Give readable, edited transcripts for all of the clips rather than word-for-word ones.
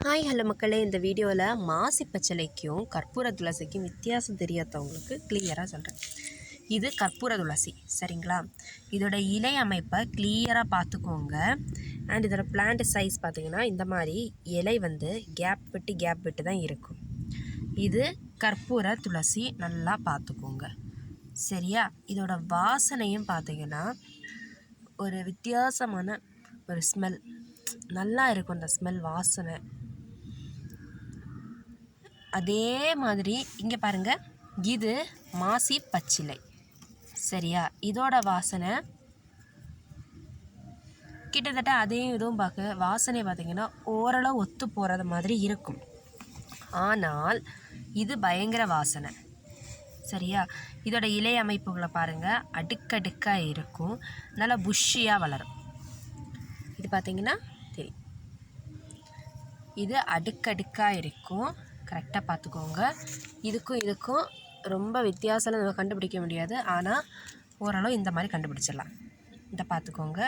Hi hello மக்களே, இந்த வீடியோவில் மாசி பச்சிலைக்கும் கற்பூர துளசிக்கும் வித்தியாசம் தெரியாதவங்களுக்கு கிளியராக சொல்கிறேன். இது கற்பூர துளசி சரிங்களா. இதோட இலை அமைப்பை கிளியராக பார்த்துக்கோங்க. அண்ட் இதோட பிளான்ட் சைஸ் பார்த்திங்கன்னா இந்த மாதிரி இலை கேப் விட்டு தான் இருக்கும். இது கற்பூர துளசி, நல்லா பார்த்துக்கோங்க சரியா. இதோட வாசனையும் பார்த்திங்கன்னா ஒரு வித்தியாசமான ஒரு ஸ்மெல், நல்லா இருக்கும் அந்த ஸ்மெல் வாசனை. அதே மாதிரி இங்கே பாருங்கள், இது மாசி பச்சிலை சரியா. இதோட வாசனை கிட்டத்தட்ட அதே இதுவும் பார்க்க வாசனை பார்த்திங்கன்னா ஓரளவு ஒத்து போகிறது மாதிரி இருக்கும். ஆனால் இது பயங்கர வாசனை சரியா. இதோட இலை அமைப்புகளை பாருங்கள், அடுக்கடுக்காக இருக்கும், நல்லா புஷ்ஷியாக வளரும். இது பார்த்திங்கன்னா தெரியும், இது அடுக்கடுக்காக இருக்கும். கரெக்டாக பார்த்துக்கோங்க. இதுக்கும் ரொம்ப வித்தியாசம் நம்ம கண்டுபிடிக்க முடியாது, ஆனால் ஓரளவு இந்த மாதிரி கண்டுபிடிச்சிடலாம். இதை பார்த்துக்கோங்க.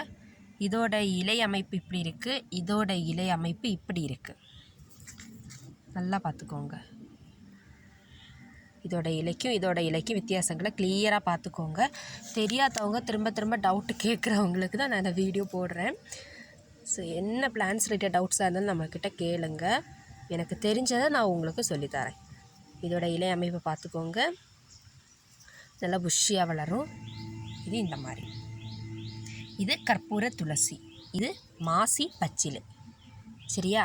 இதோட இலை அமைப்பு இப்படி இருக்குது, இதோட இலை அமைப்பு இப்படி இருக்குது, நல்லா பார்த்துக்கோங்க. இதோட இலைக்கும் வித்தியாசங்களை கிளியராக பார்த்துக்கோங்க. தெரியாதவங்க திரும்ப டவுட்டு கேட்குறவங்களுக்கு தான் நான் இந்த வீடியோ போடுறேன். ஸோ என்ன பிளான்ஸ் ரிலேட்டட் டவுட்ஸாக இருந்தாலும் நம்மக்கிட்ட கேளுங்க, எனக்கு தெரிஞ்சதை நான் உங்களுக்கு சொல்லித்தரேன். இதோட இலை அமைப்பை பார்த்துக்கோங்க, நல்லா புஷ்ஷியாக வளரும். இது இந்த மாதிரி. இது கற்பூர துளசி, இது மாசி பச்சிலை சரியா.